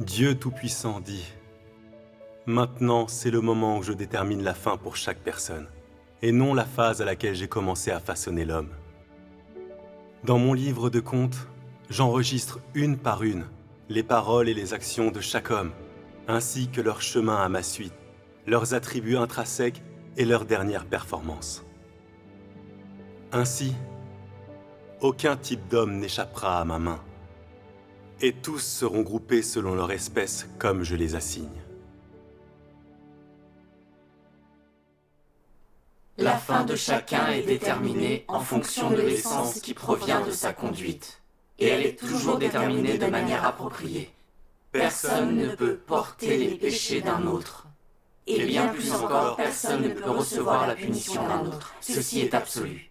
Dieu Tout-Puissant dit: Maintenant, c'est le moment où je détermine la fin pour chaque personne, et non la phase à laquelle j'ai commencé à façonner l'homme. Dans mon livre de comptes, j'enregistre une par une les paroles et les actions de chaque homme, ainsi que leur chemin à ma suite, leurs attributs intrinsèques et leurs dernières performances. Ainsi, aucun type d'homme n'échappera à ma main, et tous seront groupés selon leur espèce comme je les assigne. La fin de chacun est déterminée en fonction de l'essence qui provient de sa conduite, et elle est toujours déterminée de manière appropriée. Personne ne peut porter les péchés d'un autre, et bien plus encore, personne ne peut recevoir la punition d'un autre. Ceci est absolu.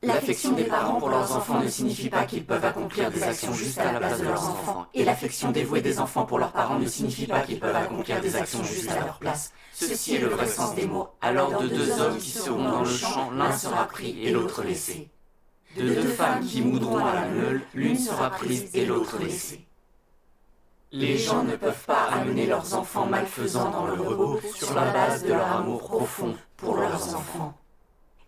L'affection des parents pour leurs enfants ne signifie pas qu'ils peuvent accomplir des actions justes à la place de leurs enfants, et l'affection dévouée des enfants pour leurs parents ne signifie pas qu'ils peuvent accomplir des actions justes à leur place. Ceci est le vrai sens des mots. Alors de deux hommes qui seront dans le champ, l'un sera pris et l'autre laissé. De deux femmes qui moudront à la meule, l'une sera prise et l'autre laissée. Les gens ne peuvent pas amener leurs enfants malfaisants dans le repos sur la base de leur amour profond pour leurs enfants.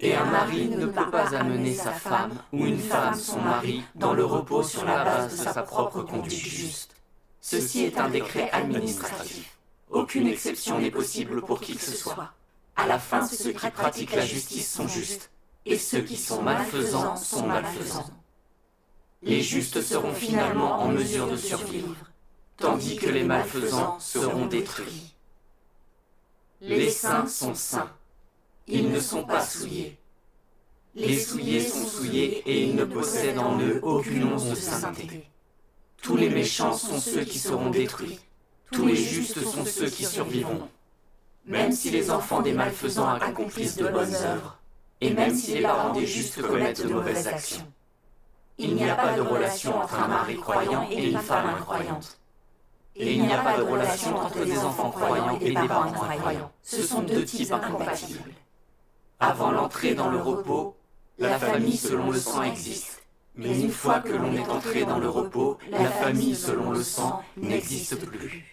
Et un mari ne peut pas amener sa femme ou une femme son mari dans le repos sur la base de sa propre conduite juste. Ceci est un décret administratif. Aucune exception n'est possible pour qui que ce soit. À la fin, ceux qui pratiquent la justice sont justes, et ceux qui sont malfaisants sont malfaisants. Les justes seront finalement en mesure de survivre, tandis que les malfaisants seront détruits. Les saints sont saints. Ils ne sont pas souillés. Les souillés sont souillés et ils ne possèdent en eux aucune once de sainteté. Tous les méchants sont ceux qui seront détruits. Tous les justes sont ceux qui survivront. Même si les enfants des malfaisants accomplissent de bonnes œuvres, et même si les parents des justes commettent de mauvaises actions, il n'y a pas de relation entre un mari croyant et une femme incroyante. Et il n'y a pas de relation entre des enfants croyants et des parents incroyants. Ce sont deux types incompatibles. Avant l'entrée dans le repos, la famille selon le sang existe. Mais une fois que l'on est entré dans le repos, la famille selon le sang n'existe plus.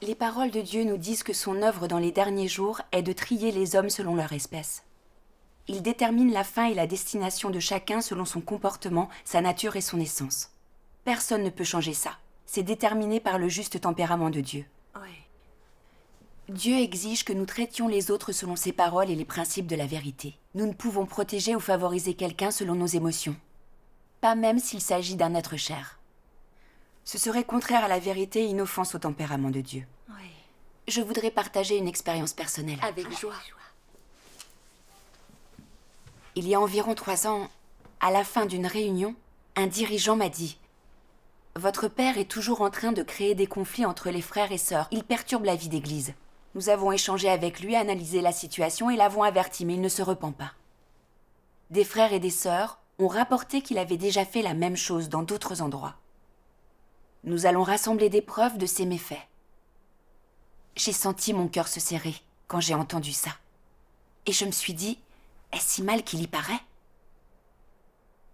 Les paroles de Dieu nous disent que son œuvre dans les derniers jours est de trier les hommes selon leur espèce. Il détermine la fin et la destination de chacun selon son comportement, sa nature et son essence. Personne ne peut changer ça. C'est déterminé par le juste tempérament de Dieu. Dieu exige que nous traitions les autres selon ses paroles et les principes de la vérité. Nous ne pouvons protéger ou favoriser quelqu'un selon nos émotions. Pas même s'il s'agit d'un être cher. Ce serait contraire à la vérité et une offense au tempérament de Dieu. Je voudrais partager une expérience personnelle. Avec joie. Il y a environ 3 ans, à la fin d'une réunion, un dirigeant m'a dit: « Votre père est toujours en train de créer des conflits entre les frères et sœurs. Il perturbe la vie d'église. » Nous avons échangé avec lui, analysé la situation et l'avons averti, mais il ne se repent pas. Des frères et des sœurs ont rapporté qu'il avait déjà fait la même chose dans d'autres endroits. Nous allons rassembler des preuves de ces méfaits. J'ai senti mon cœur se serrer quand j'ai entendu ça. Et je me suis dit, est-ce si mal qu'il y paraît ?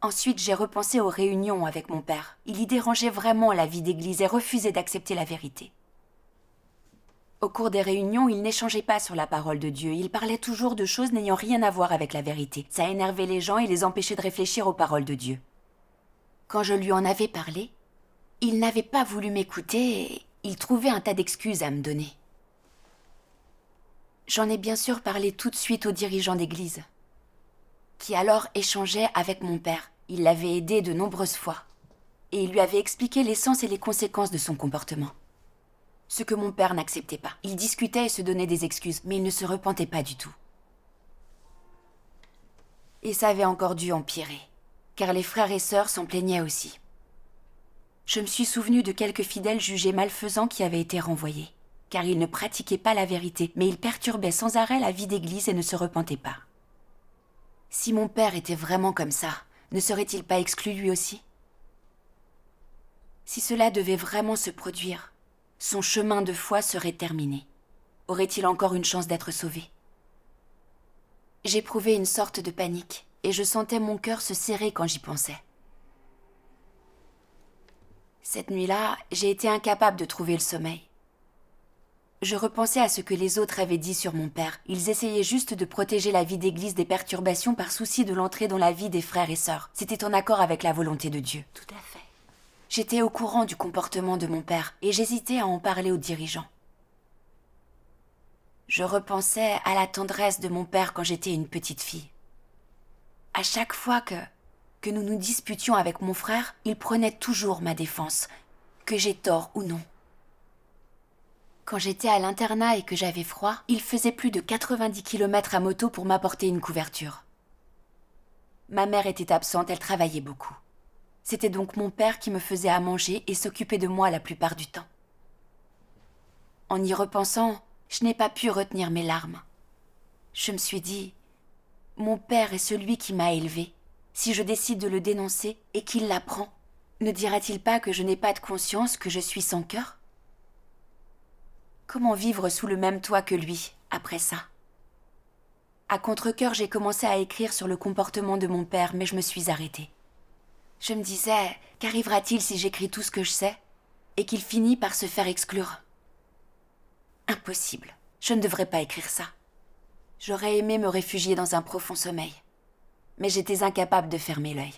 Ensuite, j'ai repensé aux réunions avec mon père. Il y dérangeait vraiment la vie d'église et refusait d'accepter la vérité. Au cours des réunions, il n'échangeait pas sur la parole de Dieu. Il parlait toujours de choses n'ayant rien à voir avec la vérité. Ça énervait les gens et les empêchait de réfléchir aux paroles de Dieu. Quand je lui en avais parlé, il n'avait pas voulu m'écouter et il trouvait un tas d'excuses à me donner. J'en ai bien sûr parlé tout de suite au dirigeant d'église, qui alors échangeait avec mon père. Il l'avait aidé de nombreuses fois. Et il lui avait expliqué l'essence et les conséquences de son comportement. Ce que mon père n'acceptait pas. Il discutait et se donnait des excuses, mais il ne se repentait pas du tout. Et ça avait encore dû empirer, car les frères et sœurs s'en plaignaient aussi. Je me suis souvenu de quelques fidèles jugés malfaisants qui avaient été renvoyés, car ils ne pratiquaient pas la vérité, mais ils perturbaient sans arrêt la vie d'église et ne se repentaient pas. Si mon père était vraiment comme ça, ne serait-il pas exclu lui aussi ? Si cela devait vraiment se produire, son chemin de foi serait terminé. Aurait-il encore une chance d'être sauvé ? J'éprouvais une sorte de panique, et je sentais mon cœur se serrer quand j'y pensais. Cette nuit-là, j'ai été incapable de trouver le sommeil. Je repensais à ce que les autres avaient dit sur mon père. Ils essayaient juste de protéger la vie d'église des perturbations par souci de l'entrée dans la vie des frères et sœurs. C'était en accord avec la volonté de Dieu. Tout à fait. J'étais au courant du comportement de mon père et j'hésitais à en parler aux dirigeants. Je repensais à la tendresse de mon père quand j'étais une petite fille. À chaque fois que nous nous disputions avec mon frère, il prenait toujours ma défense, que j'ai tort ou non. Quand j'étais à l'internat et que j'avais froid, il faisait plus de 90 km à moto pour m'apporter une couverture. Ma mère était absente, elle travaillait beaucoup. C'était donc mon père qui me faisait à manger et s'occupait de moi la plupart du temps. En y repensant, je n'ai pas pu retenir mes larmes. Je me suis dit, mon père est celui qui m'a élevée. Si je décide de le dénoncer et qu'il l'apprend, ne dira-t-il pas que je n'ai pas de conscience, que je suis sans cœur ? Comment vivre sous le même toit que lui, après ça ? À contre-cœur, j'ai commencé à écrire sur le comportement de mon père, mais je me suis arrêtée. Je me disais, qu'arrivera-t-il si j'écris tout ce que je sais et qu'il finit par se faire exclure ? Impossible, je ne devrais pas écrire ça. J'aurais aimé me réfugier dans un profond sommeil, mais j'étais incapable de fermer l'œil.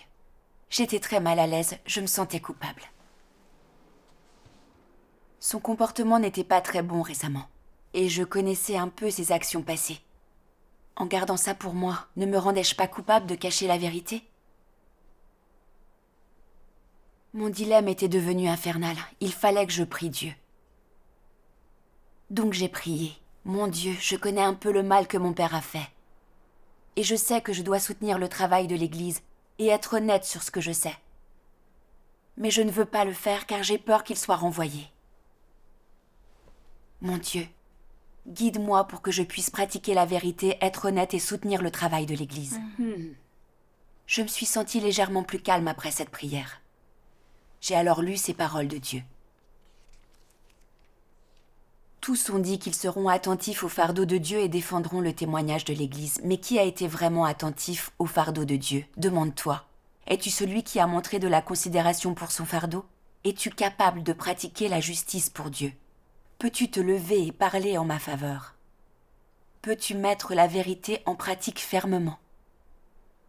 J'étais très mal à l'aise, je me sentais coupable. Son comportement n'était pas très bon récemment, et je connaissais un peu ses actions passées. En gardant ça pour moi, ne me rendais-je pas coupable de cacher la vérité ? Mon dilemme était devenu infernal, il fallait que je prie Dieu. Donc j'ai prié. Mon Dieu, je connais un peu le mal que mon père a fait. Et je sais que je dois soutenir le travail de l'Église et être honnête sur ce que je sais. Mais je ne veux pas le faire car j'ai peur qu'il soit renvoyé. Mon Dieu, guide-moi pour que je puisse pratiquer la vérité, être honnête et soutenir le travail de l'Église. Je me suis sentie légèrement plus calme après cette prière. J'ai alors lu ces paroles de Dieu. Tous ont dit qu'ils seront attentifs au fardeau de Dieu et défendront le témoignage de l'Église. Mais qui a été vraiment attentif au fardeau de Dieu ? Demande-toi. Es-tu celui qui a montré de la considération pour son fardeau ? Es-tu capable de pratiquer la justice pour Dieu ? Peux-tu te lever et parler en ma faveur ? Peux-tu mettre la vérité en pratique fermement ?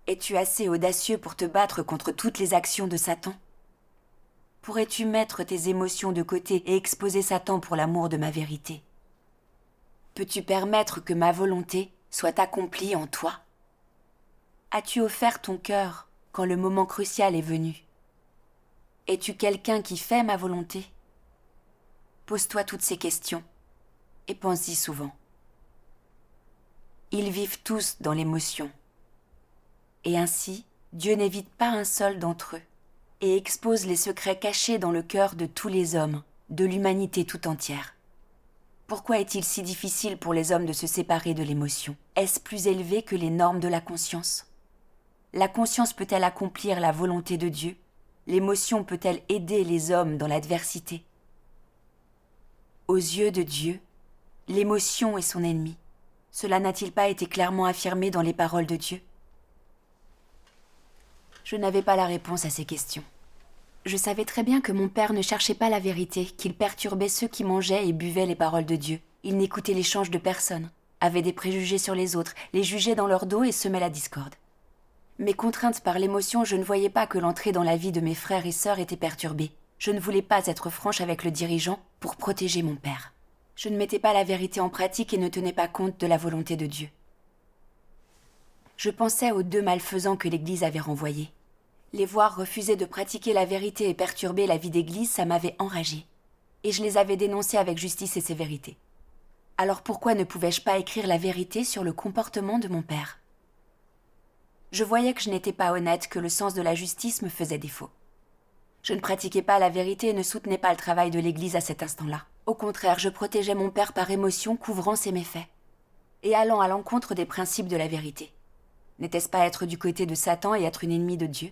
Es-tu assez audacieux pour te battre contre toutes les actions de Satan ? Pourrais-tu mettre tes émotions de côté et exposer Satan pour l'amour de ma vérité ? Peux-tu permettre que ma volonté soit accomplie en toi ? As-tu offert ton cœur quand le moment crucial est venu ? Es-tu quelqu'un qui fait ma volonté ? Pose-toi toutes ces questions et pense-y souvent. Ils vivent tous dans l'émotion. Et ainsi, Dieu n'évite pas un seul d'entre eux et expose les secrets cachés dans le cœur de tous les hommes, de l'humanité tout entière. Pourquoi est-il si difficile pour les hommes de se séparer de l'émotion ? Est-ce plus élevé que les normes de la conscience ? La conscience peut-elle accomplir la volonté de Dieu ? L'émotion peut-elle aider les hommes dans l'adversité ? Aux yeux de Dieu, l'émotion est son ennemi. Cela n'a-t-il pas été clairement affirmé dans les paroles de Dieu ? Je n'avais pas la réponse à ces questions. Je savais très bien que mon père ne cherchait pas la vérité, qu'il perturbait ceux qui mangeaient et buvaient les paroles de Dieu. Il n'écoutait l'échange de personne, avait des préjugés sur les autres, les jugeait dans leur dos et semait la discorde. Mais contrainte par l'émotion, je ne voyais pas que l'entrée dans la vie de mes frères et sœurs était perturbée. Je ne voulais pas être franche avec le dirigeant pour protéger mon père. Je ne mettais pas la vérité en pratique et ne tenais pas compte de la volonté de Dieu. Je pensais aux 2 malfaisants que l'Église avait renvoyés. Les voir refuser de pratiquer la vérité et perturber la vie d'Église, ça m'avait enragée. Et je les avais dénoncés avec justice et sévérité. Alors pourquoi ne pouvais-je pas écrire la vérité sur le comportement de mon père ? Je voyais que je n'étais pas honnête, que le sens de la justice me faisait défaut. Je ne pratiquais pas la vérité et ne soutenais pas le travail de l'Église à cet instant-là. Au contraire, je protégeais mon père par émotion, couvrant ses méfaits, et allant à l'encontre des principes de la vérité. N'était-ce pas être du côté de Satan et être une ennemie de Dieu ?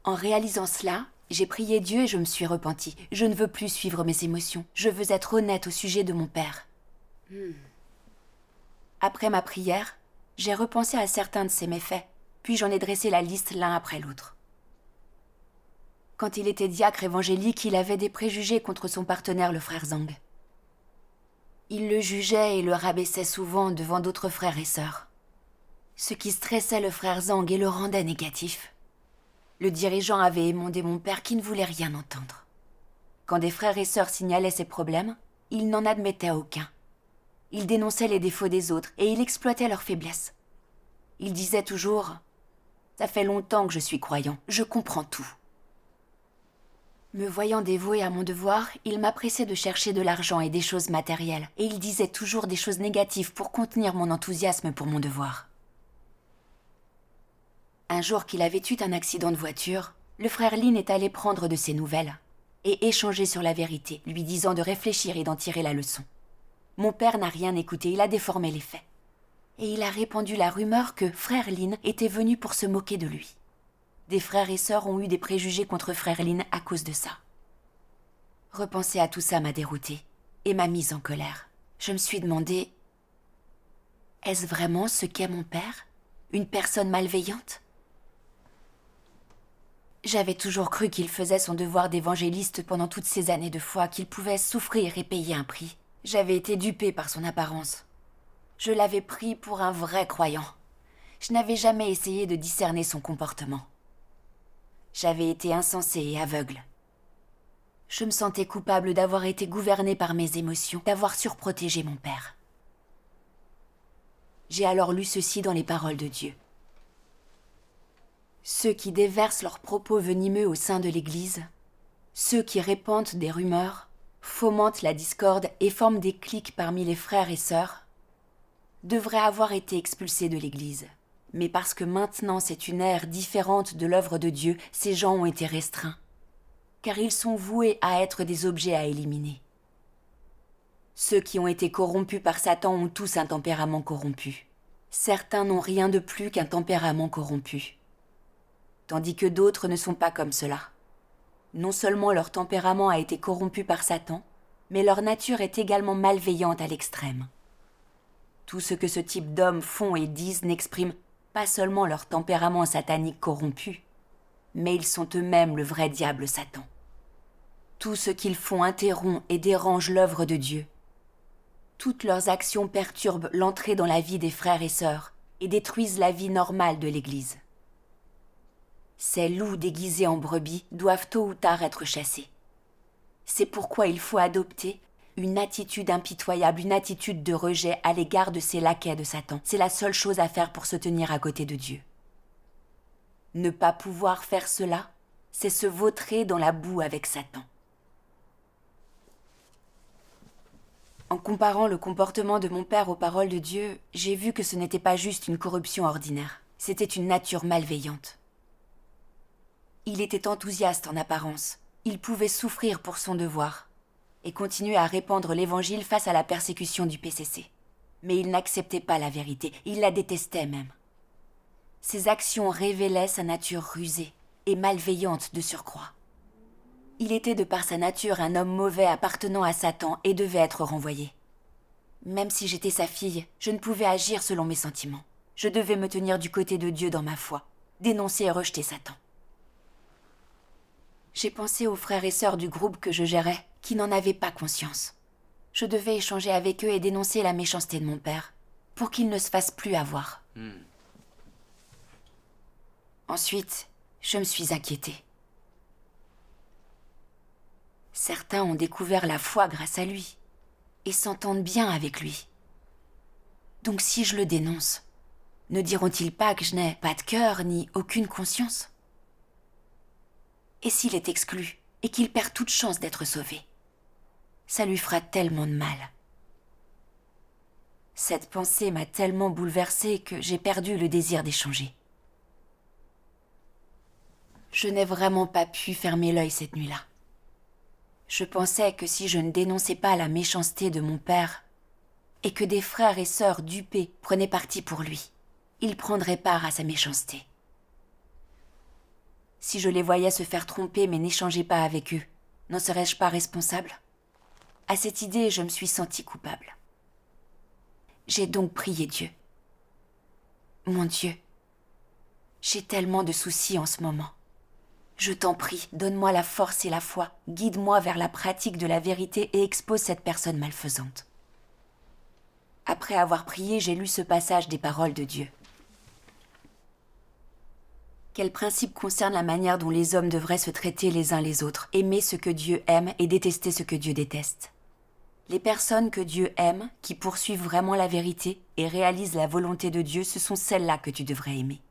En réalisant cela, j'ai prié Dieu et je me suis repentie. Je ne veux plus suivre mes émotions. Je veux être honnête au sujet de mon père. Après ma prière, j'ai repensé à certains de ces méfaits, puis j'en ai dressé la liste l'un après l'autre. Quand il était diacre évangélique, il avait des préjugés contre son partenaire, le frère Zhang. Il le jugeait et le rabaissait souvent devant d'autres frères et sœurs. Ce qui stressait le frère Zhang et le rendait négatif. Le dirigeant avait émondé mon père qui ne voulait rien entendre. Quand des frères et sœurs signalaient ses problèmes, il n'en admettait aucun. Il dénonçait les défauts des autres et il exploitait leurs faiblesses. Il disait toujours « Ça fait longtemps que je suis croyant, je comprends tout ». Me voyant dévoué à mon devoir, il m'appressait de chercher de l'argent et des choses matérielles, et il disait toujours des choses négatives pour contenir mon enthousiasme pour mon devoir. Un jour qu'il avait eu un accident de voiture, le frère Lin est allé prendre de ses nouvelles et échanger sur la vérité, lui disant de réfléchir et d'en tirer la leçon. Mon père n'a rien écouté, il a déformé les faits. Et il a répandu la rumeur que frère Lin était venu pour se moquer de lui. Des frères et sœurs ont eu des préjugés contre frère Lin à cause de ça. Repenser à tout ça m'a déroutée et m'a mise en colère. Je me suis demandé, est-ce vraiment ce qu'est mon père? Une personne malveillante? J'avais toujours cru qu'il faisait son devoir d'évangéliste pendant toutes ces années de foi, qu'il pouvait souffrir et payer un prix. J'avais été dupée par son apparence. Je l'avais pris pour un vrai croyant. Je n'avais jamais essayé de discerner son comportement. J'avais été insensée et aveugle. Je me sentais coupable d'avoir été gouvernée par mes émotions, d'avoir surprotégé mon père. J'ai alors lu ceci dans les paroles de Dieu. Ceux qui déversent leurs propos venimeux au sein de l'Église, ceux qui répandent des rumeurs, fomentent la discorde et forment des cliques parmi les frères et sœurs, devraient avoir été expulsés de l'Église. Mais parce que maintenant c'est une ère différente de l'œuvre de Dieu, ces gens ont été restreints, car ils sont voués à être des objets à éliminer. Ceux qui ont été corrompus par Satan ont tous un tempérament corrompu. Certains n'ont rien de plus qu'un tempérament corrompu, tandis que d'autres ne sont pas comme cela. Non seulement leur tempérament a été corrompu par Satan, mais leur nature est également malveillante à l'extrême. Tout ce que ce type d'hommes font et disent n'exprime pas seulement leur tempérament satanique corrompu, mais ils sont eux-mêmes le vrai diable Satan. Tout ce qu'ils font interrompt et dérange l'œuvre de Dieu. Toutes leurs actions perturbent l'entrée dans la vie des frères et sœurs et détruisent la vie normale de l'Église. Ces loups déguisés en brebis doivent tôt ou tard être chassés. C'est pourquoi il faut adopter une attitude impitoyable, une attitude de rejet à l'égard de ces laquais de Satan. C'est la seule chose à faire pour se tenir à côté de Dieu. Ne pas pouvoir faire cela, c'est se vautrer dans la boue avec Satan. En comparant le comportement de mon père aux paroles de Dieu, j'ai vu que ce n'était pas juste une corruption ordinaire, c'était une nature malveillante. Il était enthousiaste en apparence, il pouvait souffrir pour son devoir et continuer à répandre l'évangile face à la persécution du PCC. Mais il n'acceptait pas la vérité, il la détestait même. Ses actions révélaient sa nature rusée et malveillante de surcroît. Il était de par sa nature un homme mauvais appartenant à Satan et devait être renvoyé. Même si j'étais sa fille, je ne pouvais agir selon mes sentiments. Je devais me tenir du côté de Dieu dans ma foi, dénoncer et rejeter Satan. J'ai pensé aux frères et sœurs du groupe que je gérais, qui n'en avaient pas conscience. Je devais échanger avec eux et dénoncer la méchanceté de mon père, pour qu'il ne se fasse plus avoir. Ensuite, je me suis inquiétée. Certains ont découvert la foi grâce à lui, et s'entendent bien avec lui. Donc si je le dénonce, ne diront-ils pas que je n'ai pas de cœur ni aucune conscience? Et s'il est exclu, et qu'il perd toute chance d'être sauvé? Ça lui fera tellement de mal. Cette pensée m'a tellement bouleversée que j'ai perdu le désir d'échanger. Je n'ai vraiment pas pu fermer l'œil cette nuit-là. Je pensais que si je ne dénonçais pas la méchanceté de mon père, et que des frères et sœurs dupés prenaient parti pour lui, ils prendraient part à sa méchanceté. Si je les voyais se faire tromper mais n'échangeais pas avec eux, n'en serais-je pas responsable? À cette idée, je me suis sentie coupable. J'ai donc prié Dieu. Mon Dieu, j'ai tellement de soucis en ce moment. Je t'en prie, donne-moi la force et la foi, guide-moi vers la pratique de la vérité et expose cette personne malfaisante. » Après avoir prié, j'ai lu ce passage des paroles de Dieu. Quel principe concerne la manière dont les hommes devraient se traiter les uns les autres, aimer ce que Dieu aime et détester ce que Dieu déteste. Les personnes que Dieu aime, qui poursuivent vraiment la vérité et réalisent la volonté de Dieu, ce sont celles-là que tu devrais aimer.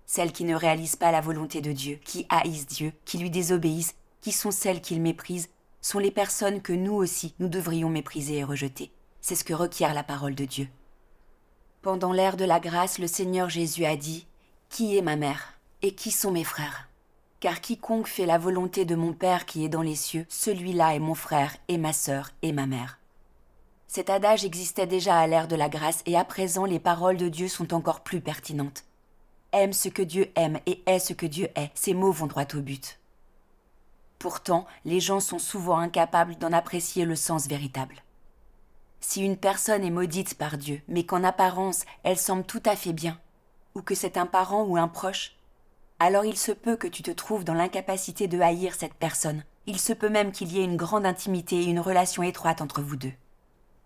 Celles qui ne réalisent pas la volonté de Dieu, qui haïssent Dieu, qui lui désobéissent, qui sont celles qu'il méprise, sont les personnes que nous aussi, nous devrions mépriser et rejeter. C'est ce que requiert la parole de Dieu. Pendant l'ère de la grâce, le Seigneur Jésus a dit « Qui est ma mère et qui sont mes frères ? Car quiconque fait la volonté de mon Père qui est dans les cieux, celui-là est mon frère et ma sœur et ma mère. » Cet adage existait déjà à l'ère de la grâce et à présent les paroles de Dieu sont encore plus pertinentes. Aime ce que Dieu aime et hais ce que Dieu hait, ces mots vont droit au but. Pourtant, les gens sont souvent incapables d'en apprécier le sens véritable. Si une personne est maudite par Dieu, mais qu'en apparence, elle semble tout à fait bien, ou que c'est un parent ou un proche, alors il se peut que tu te trouves dans l'incapacité de haïr cette personne. Il se peut même qu'il y ait une grande intimité et une relation étroite entre vous deux.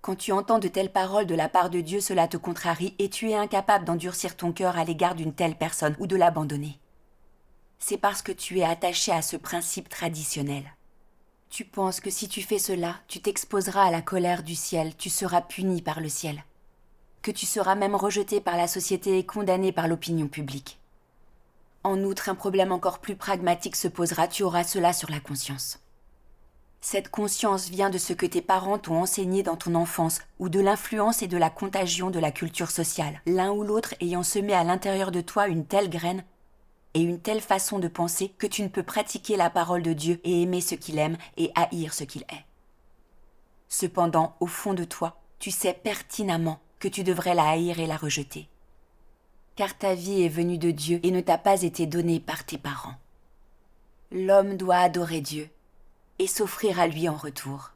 Quand tu entends de telles paroles de la part de Dieu, cela te contrarie et tu es incapable d'endurcir ton cœur à l'égard d'une telle personne ou de l'abandonner. C'est parce que tu es attaché à ce principe traditionnel. Tu penses que si tu fais cela, tu t'exposeras à la colère du ciel, tu seras puni par le ciel. Que tu seras même rejeté par la société et condamné par l'opinion publique. En outre, un problème encore plus pragmatique se posera, tu auras cela sur la conscience. Cette conscience vient de ce que tes parents t'ont enseigné dans ton enfance ou de l'influence et de la contagion de la culture sociale, l'un ou l'autre ayant semé à l'intérieur de toi une telle graine et une telle façon de penser que tu ne peux pratiquer la parole de Dieu et aimer ce qu'il aime et haïr ce qu'il hait. Cependant, au fond de toi, tu sais pertinemment que tu devrais la haïr et la rejeter. Car ta vie est venue de Dieu et ne t'a pas été donnée par tes parents. L'homme doit adorer Dieu et s'offrir à lui en retour.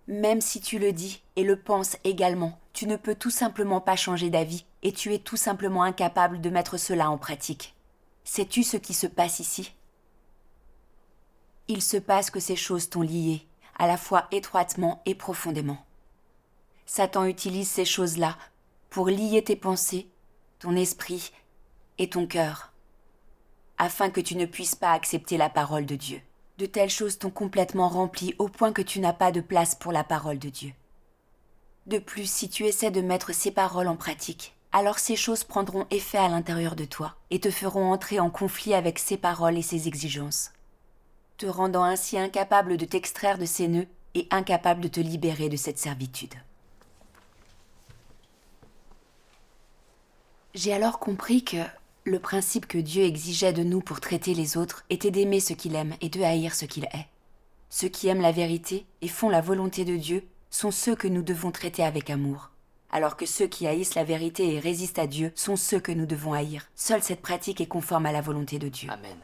Même si tu le dis et le penses également, tu ne peux tout simplement pas changer d'avis et tu es tout simplement incapable de mettre cela en pratique. Sais-tu ce qui se passe ici ? Il se passe que ces choses t'ont lié, à la fois étroitement et profondément. Satan utilise ces choses-là pour lier tes pensées, ton esprit et ton cœur, afin que tu ne puisses pas accepter la parole de Dieu. De telles choses t'ont complètement rempli au point que tu n'as pas de place pour la parole de Dieu. De plus, si tu essaies de mettre ces paroles en pratique, alors ces choses prendront effet à l'intérieur de toi et te feront entrer en conflit avec ces paroles et ces exigences, te rendant ainsi incapable de t'extraire de ces nœuds et incapable de te libérer de cette servitude. J'ai alors compris que le principe que Dieu exigeait de nous pour traiter les autres était d'aimer ce qu'il aime et de haïr ce qu'il hait. Ceux qui aiment la vérité et font la volonté de Dieu sont ceux que nous devons traiter avec amour, alors que ceux qui haïssent la vérité et résistent à Dieu sont ceux que nous devons haïr. Seule cette pratique est conforme à la volonté de Dieu. Amen.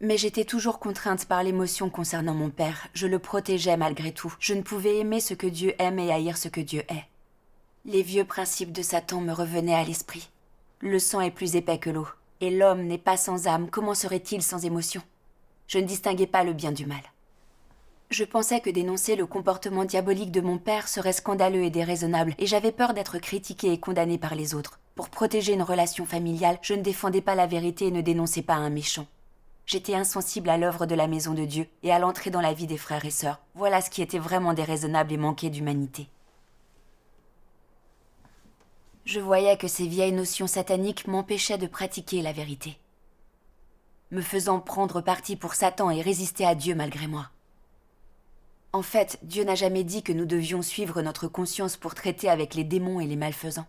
Mais j'étais toujours contrainte par l'émotion concernant mon père. Je le protégeais malgré tout. Je ne pouvais aimer ce que Dieu aime et haïr ce que Dieu hait. Les vieux principes de Satan me revenaient à l'esprit. Le sang est plus épais que l'eau, et l'homme n'est pas sans âme, comment serait-il sans émotion ? Je ne distinguais pas le bien du mal. Je pensais que dénoncer le comportement diabolique de mon père serait scandaleux et déraisonnable, et j'avais peur d'être critiquée et condamnée par les autres. Pour protéger une relation familiale, je ne défendais pas la vérité et ne dénonçais pas un méchant. J'étais insensible à l'œuvre de la maison de Dieu et à l'entrée dans la vie des frères et sœurs. Voilà ce qui était vraiment déraisonnable et manquait d'humanité. Je voyais que ces vieilles notions sataniques m'empêchaient de pratiquer la vérité, me faisant prendre parti pour Satan et résister à Dieu malgré moi. En fait, Dieu n'a jamais dit que nous devions suivre notre conscience pour traiter avec les démons et les malfaisants.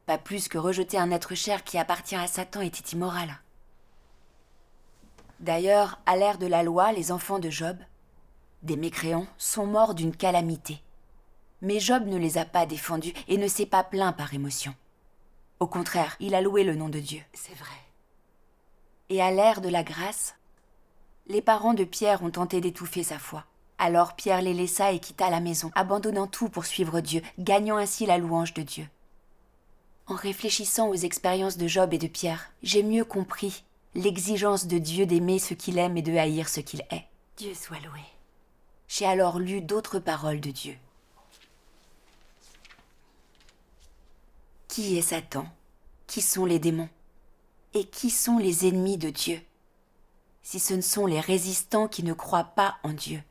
Pas plus que rejeter un être cher qui appartient à Satan était immoral. D'ailleurs, à l'ère de la loi, les enfants de Job, des mécréants, sont morts d'une calamité. Mais Job ne les a pas défendus et ne s'est pas plaint par émotion. Au contraire, il a loué le nom de Dieu. C'est vrai. Et à l'ère de la grâce, les parents de Pierre ont tenté d'étouffer sa foi. Alors Pierre les laissa et quitta la maison, abandonnant tout pour suivre Dieu, gagnant ainsi la louange de Dieu. En réfléchissant aux expériences de Job et de Pierre, j'ai mieux compris l'exigence de Dieu d'aimer ce qu'il aime et de haïr ce qu'il est. Dieu soit loué. J'ai alors lu d'autres paroles de Dieu. Qui est Satan? Qui sont les démons? Et qui sont les ennemis de Dieu? Si ce ne sont les résistants qui ne croient pas en Dieu.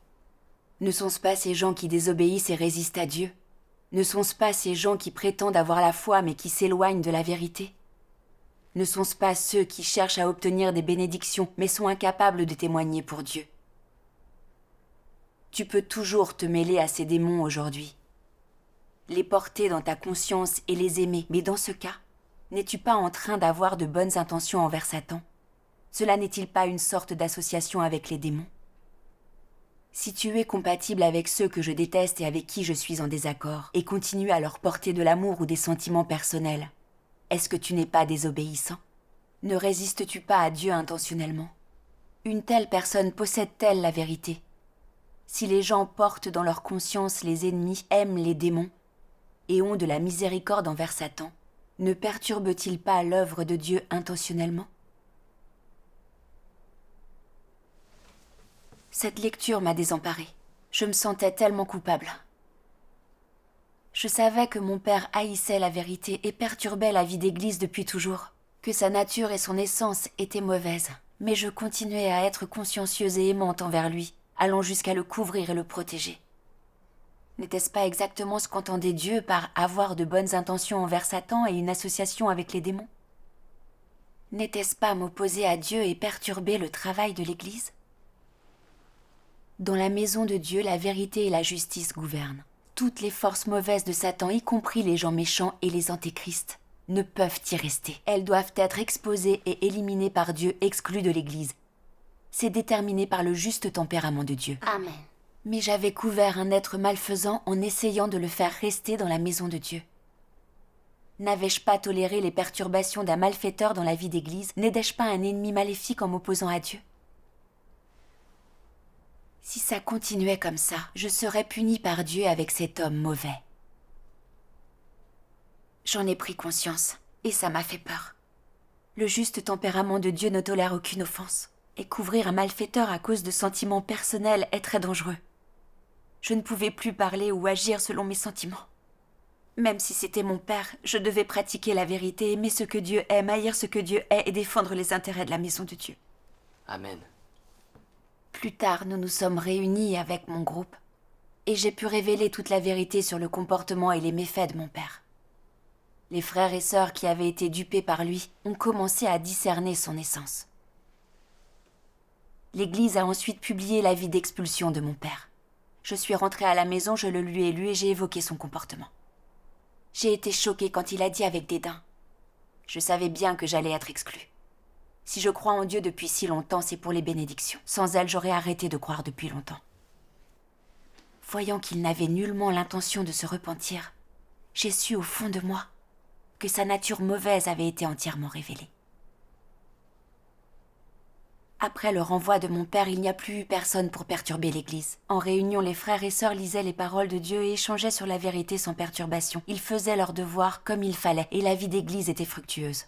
Ne sont-ce pas ces gens qui désobéissent et résistent à Dieu? Ne sont-ce pas ces gens qui prétendent avoir la foi mais qui s'éloignent de la vérité? Ne sont-ce pas ceux qui cherchent à obtenir des bénédictions mais sont incapables de témoigner pour Dieu? Tu peux toujours te mêler à ces démons aujourd'hui, les porter dans ta conscience et les aimer, mais dans ce cas, n'es-tu pas en train d'avoir de bonnes intentions envers Satan? Cela n'est-il pas une sorte d'association avec les démons? Si tu es compatible avec ceux que je déteste et avec qui je suis en désaccord, et continues à leur porter de l'amour ou des sentiments personnels, est-ce que tu n'es pas désobéissant? Ne résistes-tu pas à Dieu intentionnellement? Une telle personne possède-t-elle la vérité? Si les gens portent dans leur conscience les ennemis, aiment les démons, et ont de la miséricorde envers Satan, ne perturbe-t-il pas l'œuvre de Dieu intentionnellement? Cette lecture m'a désemparée. Je me sentais tellement coupable. Je savais que mon père haïssait la vérité et perturbait la vie d'église depuis toujours, que sa nature et son essence étaient mauvaises, mais je continuais à être consciencieuse et aimante envers lui, allant jusqu'à le couvrir et le protéger. N'était-ce pas exactement ce qu'entendait Dieu par avoir de bonnes intentions envers Satan et une association avec les démons? N'était-ce pas m'opposer à Dieu et perturber le travail de l'Église? Dans la maison de Dieu, la vérité et la justice gouvernent. Toutes les forces mauvaises de Satan, y compris les gens méchants et les antéchrists, ne peuvent y rester. Elles doivent être exposées et éliminées par Dieu, exclues de l'Église. C'est déterminé par le juste tempérament de Dieu. Amen. Mais j'avais couvert un être malfaisant en essayant de le faire rester dans la maison de Dieu. N'avais-je pas toléré les perturbations d'un malfaiteur dans la vie d'église? N'étais-je pas un ennemi maléfique en m'opposant à Dieu? Si ça continuait comme ça, je serais punie par Dieu avec cet homme mauvais. J'en ai pris conscience, et ça m'a fait peur. Le juste tempérament de Dieu ne tolère aucune offense. Et couvrir un malfaiteur à cause de sentiments personnels est très dangereux. Je ne pouvais plus parler ou agir selon mes sentiments. Même si c'était mon père, je devais pratiquer la vérité, aimer ce que Dieu aime, haïr ce que Dieu est et défendre les intérêts de la maison de Dieu. Amen. Plus tard, nous nous sommes réunis avec mon groupe et j'ai pu révéler toute la vérité sur le comportement et les méfaits de mon père. Les frères et sœurs qui avaient été dupés par lui ont commencé à discerner son essence. L'Église a ensuite publié l'avis d'expulsion de mon père. Je suis rentrée à la maison, je le lui ai lu et j'ai évoqué son comportement. J'ai été choquée quand il a dit avec dédain. Je savais bien que j'allais être exclue. Si je crois en Dieu depuis si longtemps, c'est pour les bénédictions. Sans elles, j'aurais arrêté de croire depuis longtemps. Voyant qu'il n'avait nullement l'intention de se repentir, j'ai su au fond de moi que sa nature mauvaise avait été entièrement révélée. Après le renvoi de mon père, il n'y a plus eu personne pour perturber l'Église. En réunion, les frères et sœurs lisaient les paroles de Dieu et échangeaient sur la vérité sans perturbation. Ils faisaient leur devoir comme il fallait, et la vie d'Église était fructueuse.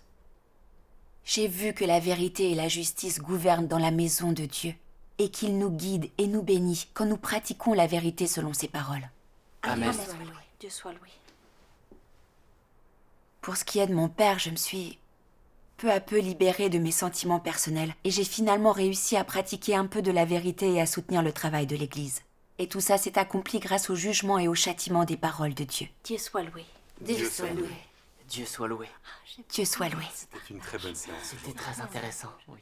J'ai vu que la vérité et la justice gouvernent dans la maison de Dieu, et qu'il nous guide et nous bénit quand nous pratiquons la vérité selon ses paroles. Amen. Dieu soit loué. Pour ce qui est de mon père, je me suis peu à peu libérée de mes sentiments personnels et j'ai finalement réussi à pratiquer un peu de la vérité et à soutenir le travail de l'Église. Et tout ça s'est accompli grâce au jugement et au châtiment des paroles de Dieu. Dieu soit loué. Dieu soit loué. Dieu soit loué. Dieu soit loué. C'était une très bonne séance. C'était très intéressant. Oui.